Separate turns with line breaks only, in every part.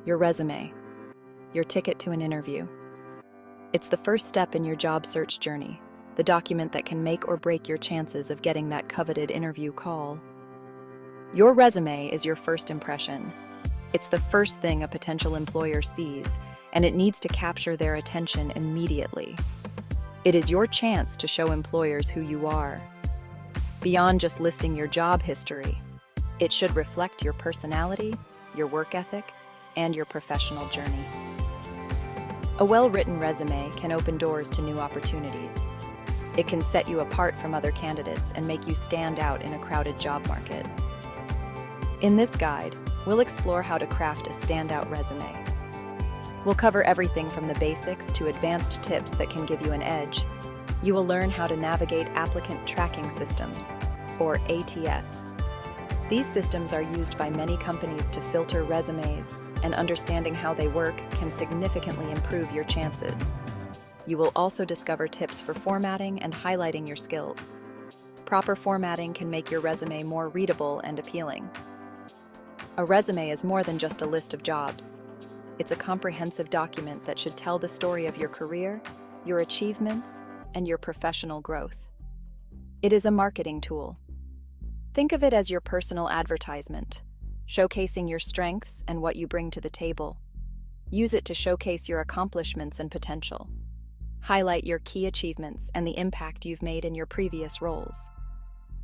Your resume, your ticket to an interview. It's the first step in your job search journey, the document that can make or break your chances of getting that coveted interview call. Your resume is your first impression. It's the first thing a potential employer sees, and it needs to capture their attention immediately. It is your chance to show employers who you are. Beyond just listing your job history, it should reflect your personality, your work ethic, and your professional journey. A well-written resume can open doors to new opportunities. It can set you apart from other candidates and make you stand out in a crowded job market. In this guide, we'll explore how to craft a standout resume. We'll cover everything from the basics to advanced tips that can give you an edge. You will learn how to navigate Applicant Tracking Systems, or ATS. These systems are used by many companies to filter resumes, and understanding how they work can significantly improve your chances. You will also discover tips for formatting and highlighting your skills. Proper formatting can make your resume more readable and appealing. A resume is more than just a list of jobs. It's a comprehensive document that should tell the story of your career, your achievements, and your professional growth. It is a marketing tool. Think of it as your personal advertisement, showcasing your strengths and what you bring to the table. Use it to showcase your accomplishments and potential. Highlight your key achievements and the impact you've made in your previous roles.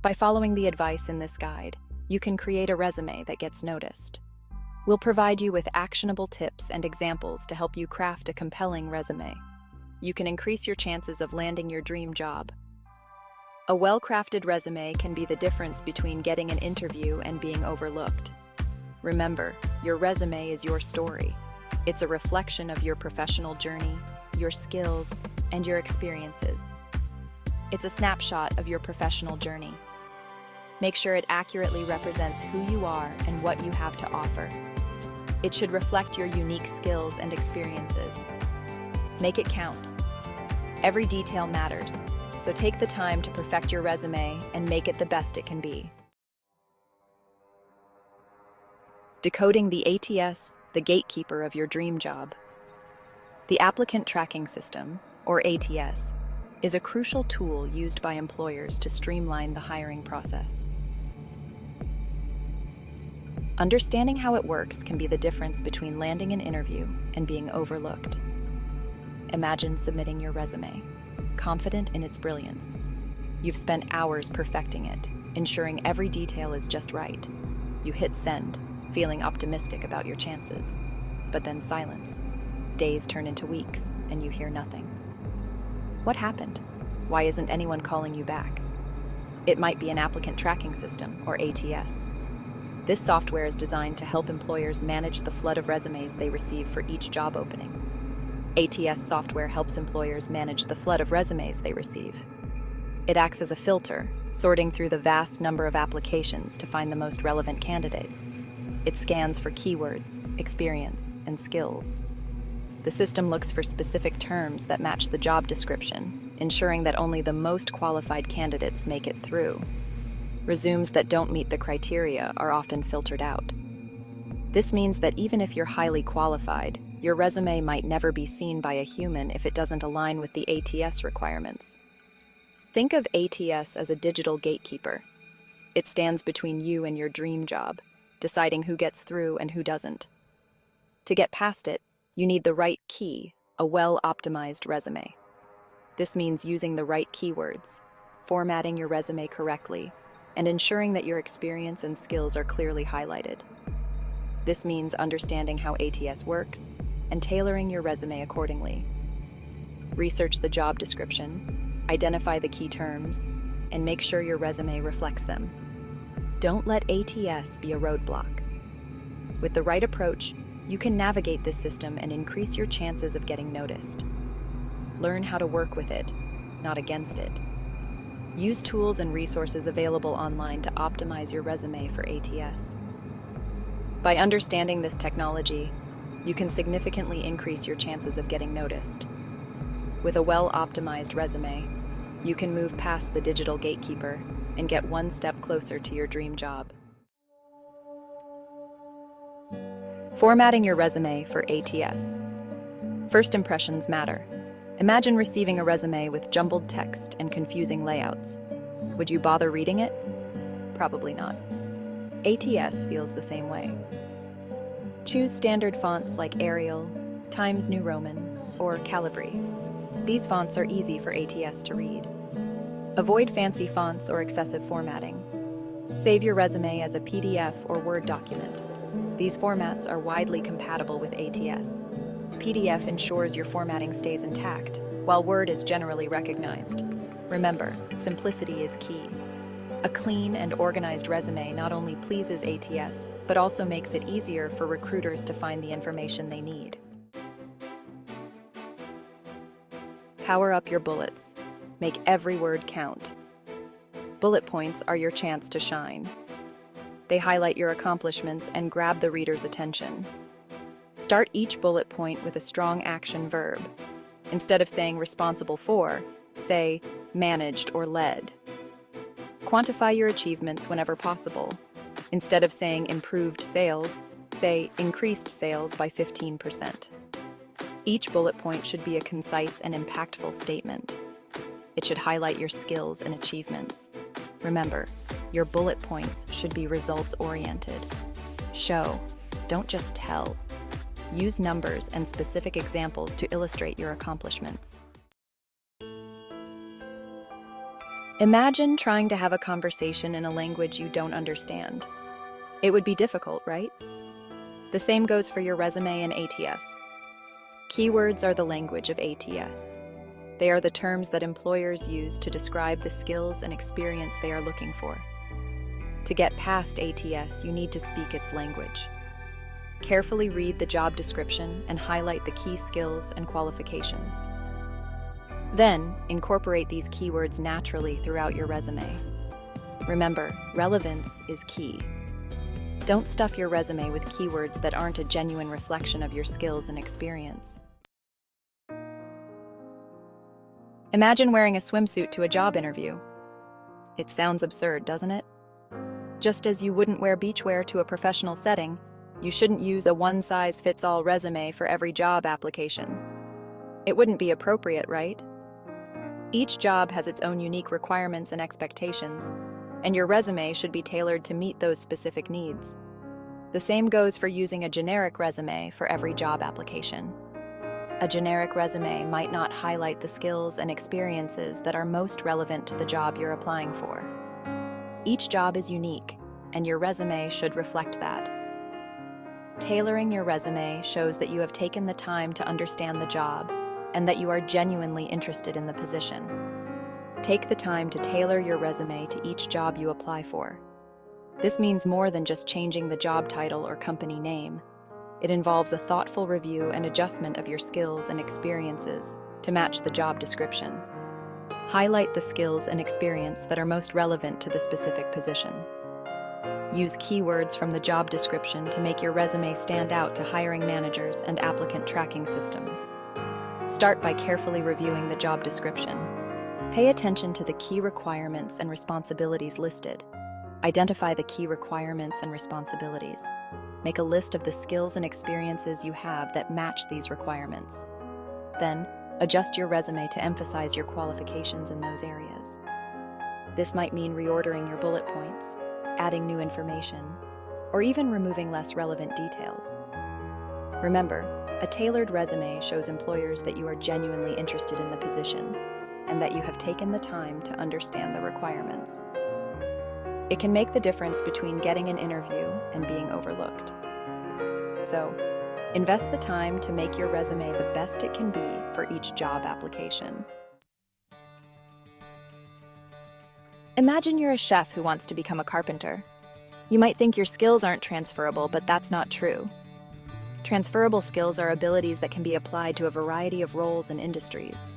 By following the advice in this guide, you can create a resume that gets noticed. We'll provide you with actionable tips and examples to help you craft a compelling resume. You can increase your chances of landing your dream job. A well-crafted resume can be the difference between getting an interview and being overlooked. Remember, your resume is your story. It's a reflection of your professional journey, your skills, and your experiences. It's a snapshot of your professional journey. Make sure it accurately represents who you are and what you have to offer. It should reflect your unique skills and experiences. Make it count. Every detail matters, so take the time to perfect your resume and make it the best it can be. Decoding the ATS, the gatekeeper of your dream job. The Applicant Tracking System, or ATS, is a crucial tool used by employers to streamline the hiring process. Understanding how it works can be the difference between landing an interview and being overlooked. Imagine submitting your resume, confident in its brilliance. You've spent hours perfecting it, ensuring every detail is just right. You hit send, feeling optimistic about your chances. But then silence. Days turn into weeks, and you hear nothing. What happened? Why isn't anyone calling you back? It might be an applicant tracking system, or ATS. This software is designed to help employers manage the flood of resumes they receive for each job opening. ATS software helps employers manage the flood of resumes they receive. It acts as a filter, sorting through the vast number of applications to find the most relevant candidates. It scans for keywords, experience, and skills. The system looks for specific terms that match the job description, ensuring that only the most qualified candidates make it through. Resumes that don't meet the criteria are often filtered out. This means that even if you're highly qualified, your resume might never be seen by a human if it doesn't align with the ATS requirements. Think of ATS as a digital gatekeeper. It stands between you and your dream job, deciding who gets through and who doesn't. To get past it, you need the right key, a well-optimized resume. This means using the right keywords, formatting your resume correctly, and ensuring that your experience and skills are clearly highlighted. This means understanding how ATS works and tailoring your resume accordingly. Research the job description, identify the key terms, and make sure your resume reflects them. Don't let ATS be a roadblock. With the right approach, you can navigate this system and increase your chances of getting noticed. Learn how to work with it, not against it. Use tools and resources available online to optimize your resume for ATS. By understanding this technology, you can significantly increase your chances of getting noticed. With a well-optimized resume, you can move past the digital gatekeeper and get one step closer to your dream job. Formatting your resume for ATS. First impressions matter. Imagine receiving a resume with jumbled text and confusing layouts. Would you bother reading it? Probably not. ATS feels the same way. Choose standard fonts like Arial, Times New Roman, or Calibri. These fonts are easy for ATS to read. Avoid fancy fonts or excessive formatting. Save your resume as a PDF or Word document. These formats are widely compatible with ATS. PDF ensures your formatting stays intact, while Word is generally recognized. Remember, simplicity is key. A clean and organized resume not only pleases ATS, but also makes it easier for recruiters to find the information they need. Power up your bullets. Make every word count. Bullet points are your chance to shine. They highlight your accomplishments and grab the reader's attention. Start each bullet point with a strong action verb. Instead of saying responsible for, say managed or led. Quantify your achievements whenever possible. Instead of saying improved sales, say increased sales by 15%. Each bullet point should be a concise and impactful statement. It should highlight your skills and achievements. Remember, your bullet points should be results-oriented. Show, don't just tell. Use numbers and specific examples to illustrate your accomplishments. Imagine trying to have a conversation in a language you don't understand. It would be difficult, right? The same goes for your resume and ATS. Keywords are the language of ATS. They are the terms that employers use to describe the skills and experience they are looking for. To get past ATS, you need to speak its language. Carefully read the job description and highlight the key skills and qualifications. Then, incorporate these keywords naturally throughout your resume. Remember, relevance is key. Don't stuff your resume with keywords that aren't a genuine reflection of your skills and experience. Imagine wearing a swimsuit to a job interview. It sounds absurd, doesn't it? Just as you wouldn't wear beachwear to a professional setting, you shouldn't use a one-size-fits-all resume for every job application. It wouldn't be appropriate, right? Each job has its own unique requirements and expectations, and your resume should be tailored to meet those specific needs. The same goes for using a generic resume for every job application. A generic resume might not highlight the skills and experiences that are most relevant to the job you're applying for. Each job is unique, and your resume should reflect that. Tailoring your resume shows that you have taken the time to understand the job and that you are genuinely interested in the position. Take the time to tailor your resume to each job you apply for. This means more than just changing the job title or company name. It involves a thoughtful review and adjustment of your skills and experiences to match the job description. Highlight the skills and experience that are most relevant to the specific position. Use keywords from the job description to make your resume stand out to hiring managers and applicant tracking systems. Start by carefully reviewing the job description. Pay attention to the key requirements and responsibilities listed. Identify the key requirements and responsibilities. Make a list of the skills and experiences you have that match these requirements. Then, adjust your resume to emphasize your qualifications in those areas. This might mean reordering your bullet points, adding new information, or even removing less relevant details. Remember, a tailored resume shows employers that you are genuinely interested in the position and that you have taken the time to understand the requirements. It can make the difference between getting an interview and being overlooked. So, invest the time to make your resume the best it can be for each job application. Imagine you're a chef who wants to become a carpenter. You might think your skills aren't transferable, but that's not true. Transferable skills are abilities that can be applied to a variety of roles and industries.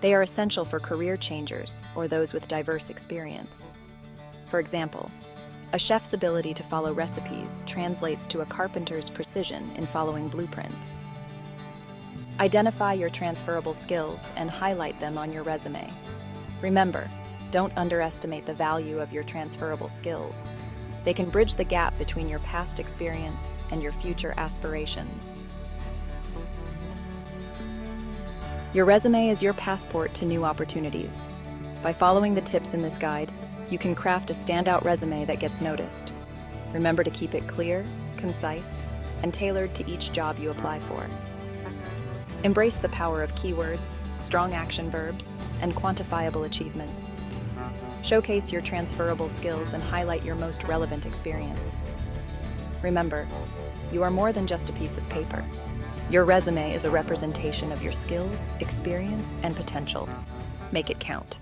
They are essential for career changers or those with diverse experience. For example, a chef's ability to follow recipes translates to a carpenter's precision in following blueprints. Identify your transferable skills and highlight them on your resume. Remember, don't underestimate the value of your transferable skills. They can bridge the gap between your past experience and your future aspirations. Your resume is your passport to new opportunities. By following the tips in this guide, you can craft a standout resume that gets noticed. Remember to keep it clear, concise, and tailored to each job you apply for. Embrace the power of keywords, strong action verbs, and quantifiable achievements. Showcase your transferable skills and highlight your most relevant experience. Remember, you are more than just a piece of paper. Your resume is a representation of your skills, experience, and potential. Make it count.